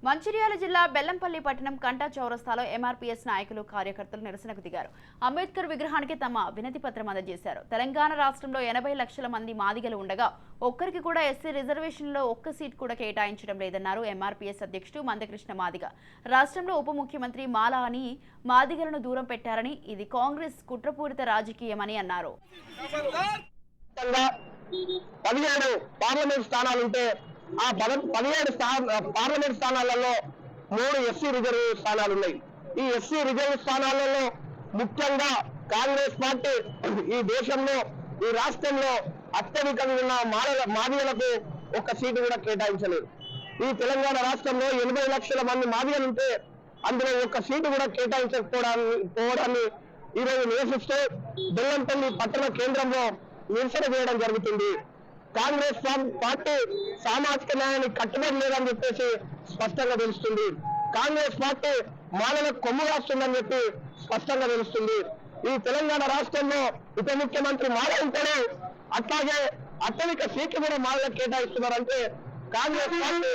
మంచిర్యాల జిల్లా బెల్లంపల్లి పట్టణం కంటా చౌరస్తాలో ఎంఆర్పీఎస్ నాయకులు కార్యకర్తలు నిరసనకు దిగారు. అంబేద్కర్ విగ్రహానికి తమ వినతి పత్రం అందజేశారు. తెలంగాణ రాష్ట్రంలో 80 లక్షల మంది మాదిగలు ఉండగా ఒక్కరికి కూడా ఎస్సీ రిజర్వేషన్లో ఒక్క సీట్ కూడా కేటాయించడం లేదన్నారు ఎంఆర్పీఎస్ అధ్యక్షుడు మందకృష్ణ మాదిగ. రాష్ట్రంలో ఉప ముఖ్యమంత్రి మాలా అని మాదిగలను దూరం పెట్టారని, ఇది కాంగ్రెస్ కుట్రపూరిత రాజకీయమని అన్నారు. 17 పార్లమెంట్ స్థానాలుంటే ఆ 17 పార్లమెంట్ స్థానాలలో 3 ఎస్సీ రిజర్వ్ స్థానాలు ఉన్నాయి. ఈ ఎస్సీ రిజర్వ్ స్థానాలలో ముఖ్యంగా కాంగ్రెస్ పార్టీ ఈ దేశంలో ఈ రాష్ట్రంలో అత్యధికంగా ఉన్న మాదిగలకు ఒక్క సీటు కూడా కేటాయించలేదు. ఈ తెలంగాణ రాష్ట్రంలో 80 లక్షల మంది మాదిగలు ఉంటే అందులో ఒక్క సీటు కూడా కేటాయించకపోవడాన్ని ఈరోజు నిరసిస్తూ బెల్లంపల్లి పట్టణ కేంద్రంలో నిరసన చేయడం జరుగుతుంది. కాంగ్రెస్ పార్టీ సామాజిక న్యాయాన్ని కట్టుబడి లేదని చెప్పేసి స్పష్టంగా తెలుస్తుంది. కాంగ్రెస్ పార్టీ మాలలకు కొమ్ము రాస్తుందని చెప్పి స్పష్టంగా తెలుస్తుంది. ఈ తెలంగాణ రాష్ట్రంలో ఉప ముఖ్యమంత్రి మాల ఉంటేనే అట్లాగే అత్యధిక సీట్లు కూడా మాలకు కేటాయిస్తున్నారంటే కాంగ్రెస్ పార్టీ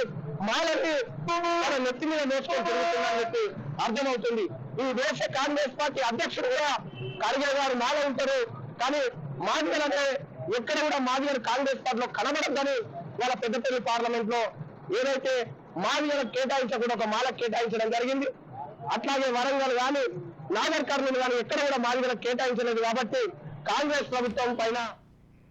మాలని తన నెత్తి మీద మోసుకొని తిరుగుతుందని చెప్పి అర్థమవుతుంది. ఈ దేశ కాంగ్రెస్ పార్టీ అధ్యక్షుడు కూడా ఖర్గే గారు మాల ఉంటారు, కానీ మాదిగలంటే ఎక్కడ కూడా మాదిగలు కాంగ్రెస్ పార్టీలో కనబడద్దని వాళ్ళ పెద్దపల్లి పార్లమెంట్ లో ఏదైతే మాదిగలకు కేటాయించకుండా ఒక మాలకు కేటాయించడం జరిగింది. అట్లాగే వరంగల్ కానీ నాగర్ కర్నూలు కానీ ఎక్కడ కూడా మాదిగలకు కేటాయించలేదు. కాబట్టి కాంగ్రెస్ ప్రభుత్వం పైన